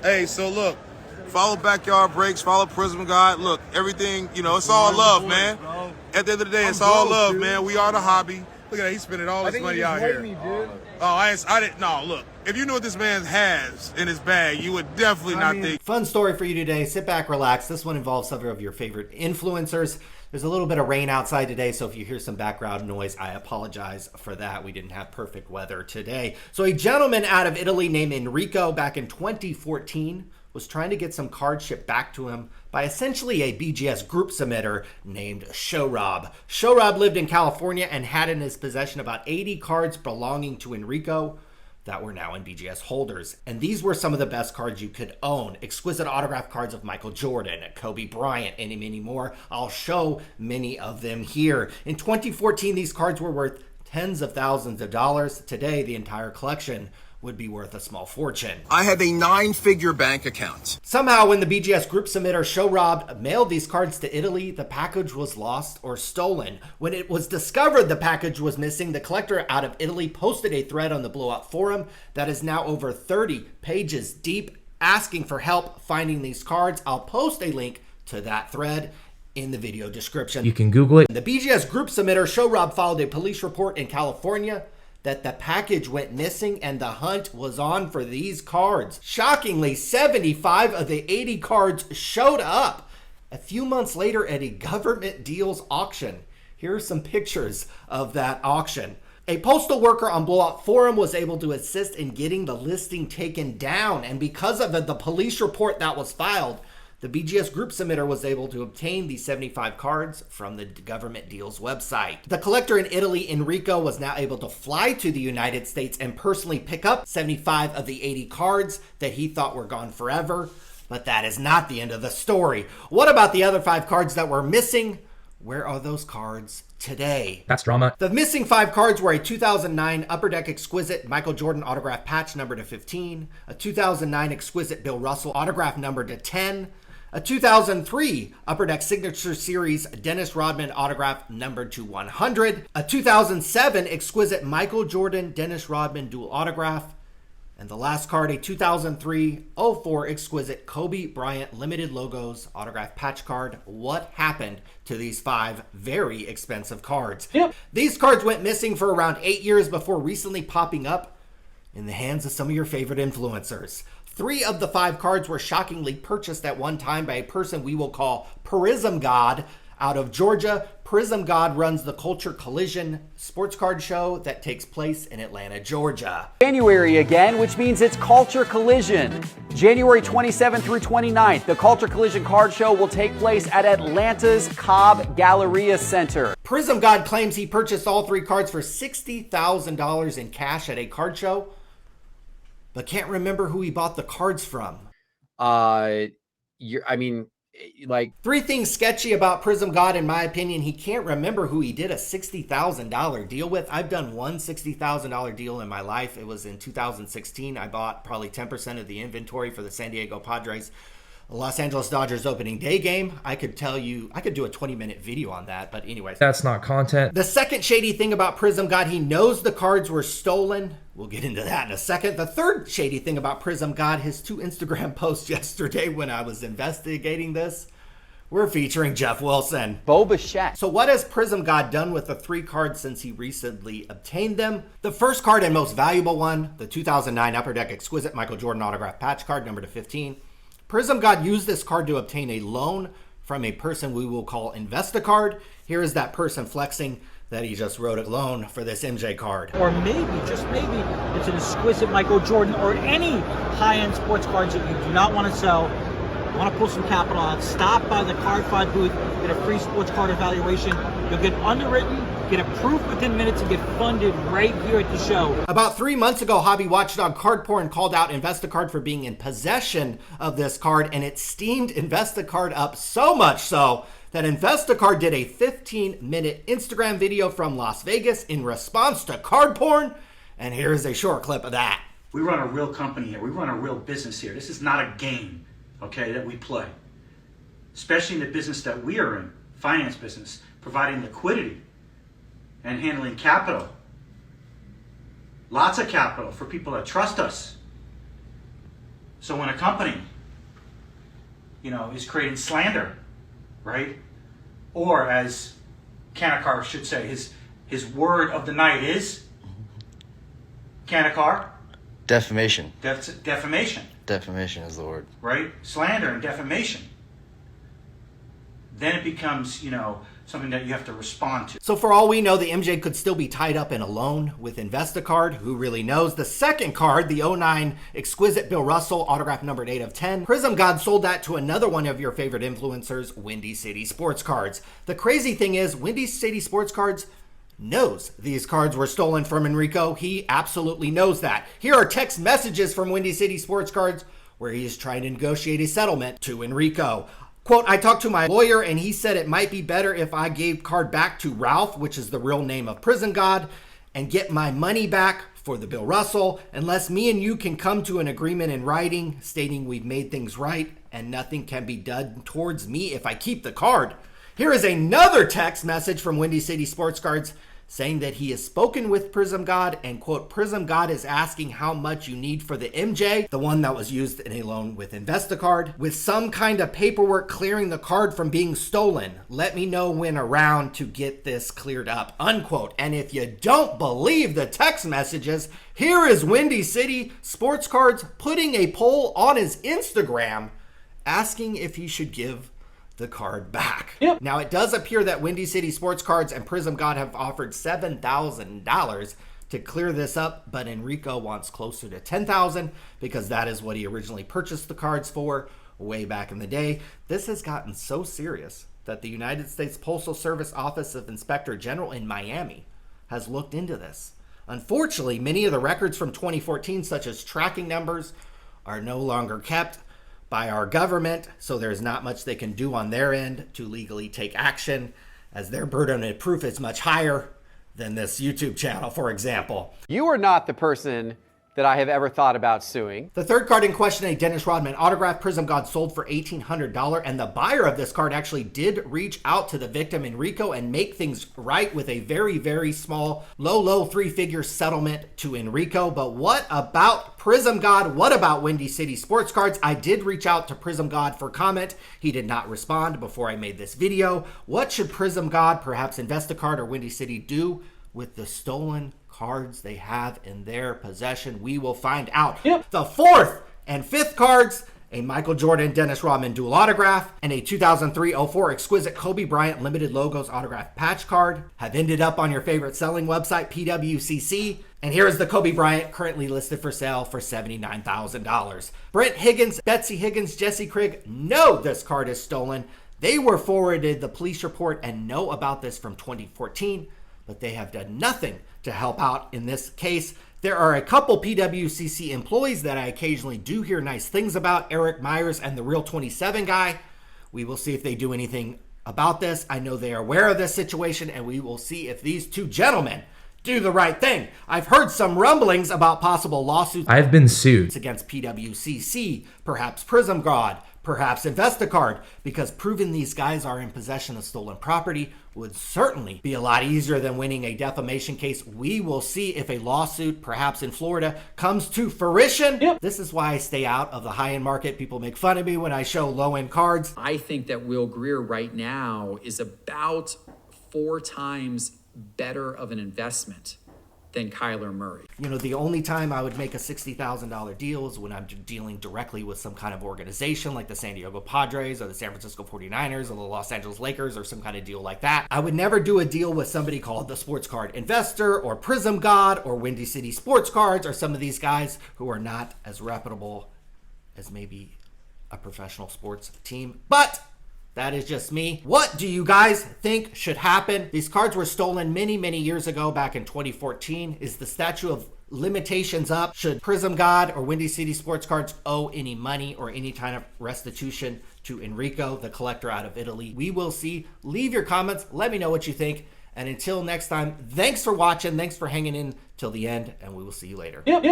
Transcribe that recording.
Hey, so look, follow Backyard Breaks, follow Prizm Gawd. Look, everything, it's all love, man. At the end of the day, it's all love, man. We are the hobby. Look at that, he's spending all his money out here. Oh, I didn't. No, look, if you knew what this man has in his bag, you would definitely not think. Fun story for you today. Sit back, relax. This one involves several of your favorite influencers. There's a little bit of rain outside today, so if you hear some background noise, I apologize for that. We didn't have perfect weather today. So a gentleman out of Italy named Enrico back in 2014 was trying to get some cards shipped back to him by essentially a BGS group submitter named Showrob. Showrob lived in California and had in his possession about 80 cards belonging to Enrico that were now in BGS holders. And these were some of the best cards you could own. Exquisite autograph cards of Michael Jordan, Kobe Bryant, and many more. I'll show many of them here. In 2014, these cards were worth tens of thousands of dollars. Today, the entire collection would be worth a small fortune. I have a 9-figure bank account. Somehow, when the BGS group submitter Showrob mailed these cards to Italy, the package was lost or stolen. When it was discovered the package was missing, the collector out of Italy posted a thread on the Blowout forum that is now over 30 pages deep, asking for help finding these cards. I'll post a link to that thread in the video description. You can Google it. The BGS group submitter Showrob followed a police report in California that the package went missing and the hunt was on for these cards. Shockingly, 75 of the 80 cards showed up a few months later at a government deals auction. Here are some pictures of that auction. A postal worker on Blowout Forum was able to assist in getting the listing taken down, and because of the police report that was filed, the BGS group submitter was able to obtain these 75 cards from the government deals website. The collector in Italy, Enrico, was now able to fly to the United States and personally pick up 75 of the 80 cards that he thought were gone forever. But that is not the end of the story. What about the other 5 cards that were missing? Where are those cards today? That's drama. The missing 5 cards were a 2009 Upper Deck Exquisite Michael Jordan autograph patch numbered to 15, a 2009 Exquisite Bill Russell autograph numbered to 10, a 2003 Upper Deck Signature Series Dennis Rodman autograph numbered to 100, a 2007 Exquisite Michael Jordan Dennis Rodman dual autograph, and the last card, a 2003-04 Exquisite Kobe Bryant Limited Logos autograph patch card. What happened to these 5 very expensive cards? Yep. These cards went missing for around 8 years before recently popping up in the hands of some of your favorite influencers. 3 of the 5 cards were shockingly purchased at one time by a person we will call Prizm Gawd out of Georgia. Prizm Gawd runs the Culture Collision sports card show that takes place in Atlanta, Georgia. January again, which means it's Culture Collision. January 27th through 29th, the Culture Collision card show will take place at Atlanta's Cobb Galleria Center. Prizm Gawd claims he purchased all 3 cards for $60,000 in cash at a card show, but can't remember who he bought the cards from. Like 3 things sketchy about Prizm Gawd, in my opinion. He can't remember who he did a $60,000 deal with. I've done one $60,000 deal in my life. It was in 2016. I bought probably 10% of the inventory for the San Diego Padres Los Angeles Dodgers opening day game. I could tell you, I could do a 20-minute video on that, but anyways. That's not content. The second shady thing about Prizm Gawd, he knows the cards were stolen. We'll get into that in a second. The third shady thing about Prizm Gawd, his 2 Instagram posts yesterday when I was investigating this, were featuring Jeff Wilson. Boba Fett. So what has Prizm Gawd done with the 3 cards since he recently obtained them? The first card and most valuable one, the 2009 Upper Deck Exquisite Michael Jordan autograph patch card numbered to 15. Prizm Gawd used this card to obtain a loan from a person we will call InvestaCard. Here is that person flexing that he just wrote a loan for this MJ card. Or maybe, just maybe, it's an exquisite Michael Jordan or any high-end sports cards that you do not want to sell, want to pull some capital out, stop by the Card Fight booth, get a free sports card evaluation. You'll get underwritten, get approved within minutes, and get funded right here at the show. About 3 months ago, Hobby Watchdog Card Porn called out InvestaCard for being in possession of this card, and it steamed InvestaCard up so much so that InvestaCard did a 15-minute Instagram video from Las Vegas in response to card porn, and here's a short clip of that. We run a real company here. We run a real business here. This is not a game, okay, that we play. Especially in the business that we are in, finance business, providing liquidity and handling capital. Lots of capital for people that trust us. So when a company, is creating slander, right? Or as Kanakar should say, his word of the night is Kanakar? Defamation. Defamation. Defamation is the word. Right? Slander and defamation. Then it becomes, something that you have to respond to. So for all we know, the MJ could still be tied up in a loan with InvestaCard. Who really knows? The second card, the 09 Exquisite Bill Russell, autograph numbered 8 of 10. Prizm Gawd sold that to another one of your favorite influencers, Windy City Sports Cards. The crazy thing is, Windy City Sports Cards knows these cards were stolen from Enrico. He absolutely knows that. Here are text messages from Windy City Sports Cards where he is trying to negotiate a settlement to Enrico. Quote, I talked to my lawyer and he said it might be better if I gave card back to Ralph, which is the real name of Prizm Gawd, and get my money back for the Bill Russell, unless me and you can come to an agreement in writing stating we've made things right and nothing can be done towards me if I keep the card. Here is another text message from Windy City Sports Cards saying that he has spoken with Prizm Gawd and, quote, Prizm Gawd is asking how much you need for the MJ, the one that was used in a loan with InvestaCard, with some kind of paperwork clearing the card from being stolen. Let me know when around to get this cleared up, unquote. And if you don't believe the text messages, here is Windy City Sports Cards putting a poll on his Instagram asking if he should give the card back. Yep. Now, it does appear that Windy City Sports Cards and Prizm Gawd have offered $7,000 to clear this up, but Enrico wants closer to $10,000 because that is what he originally purchased the cards for way back in the day. This has gotten so serious that the United States Postal Service Office of Inspector General in Miami has looked into this. Unfortunately, many of the records from 2014, such as tracking numbers, are no longer kept by our government, so there's not much they can do on their end to legally take action, as their burden of proof is much higher than this YouTube channel, for example. You are not the person that I have ever thought about suing. The third card in question, a Dennis Rodman autograph, Prizm Gawd sold for $1,800, and the buyer of this card actually did reach out to the victim, Enrico, and make things right with a very, very small, low three-figure settlement to Enrico. But what about Prizm Gawd? What about Windy City Sports Cards? I did reach out to Prizm Gawd for comment. He did not respond before I made this video. What should Prizm Gawd, perhaps InvestaCard or Windy City, do with the stolen cards they have in their possession? We will find out. Yep. The fourth and fifth cards, a Michael Jordan Dennis Rodman dual autograph and a 2003-04 Exquisite Kobe Bryant limited logos autograph patch card, have ended up on your favorite selling website, PWCC. And here is the Kobe Bryant currently listed for sale for $79,000. Brent Higgins, Betsy Higgins, Jesse Craig know this card is stolen. They were forwarded the police report and know about this from 2014, but they have done nothing to help out in this case. There are a couple PWCC employees that I occasionally do hear nice things about, Eric Myers and the Real 27 guy. We will see if they do anything about this. I know they are aware of this situation, and we will see if these two gentlemen do the right thing. I've heard some rumblings about possible lawsuits. I've been sued against PWCC, perhaps Prizm Gawd, perhaps InvestaCard, because proving these guys are in possession of stolen property would certainly be a lot easier than winning a defamation case. We will see if a lawsuit, perhaps in Florida, comes to fruition. Yep. This is why I stay out of the high-end market. People make fun of me when I show low-end cards. I think that Will Greer right now is about 4 times better of an investment than Kyler Murray. You know, the only time I would make a $60,000 deal is when I'm dealing directly with some kind of organization like the San Diego Padres or the San Francisco 49ers or the Los Angeles Lakers or some kind of deal like that. I would never do a deal with somebody called the Sports Card Investor or Prizm Gawd or Windy City Sports Cards or some of these guys who are not as reputable as maybe a professional sports team. But that is just me. What do you guys think should happen? These cards were stolen many, many years ago, back in 2014. Is the statute of limitations up? Should Prizm Gawd or Windy City Sports Cards owe any money or any kind of restitution to Enrico, the collector out of Italy? We will see. Leave your comments. Let me know what you think. And until next time, thanks for watching. Thanks for hanging in till the end, and we will see you later. Yep.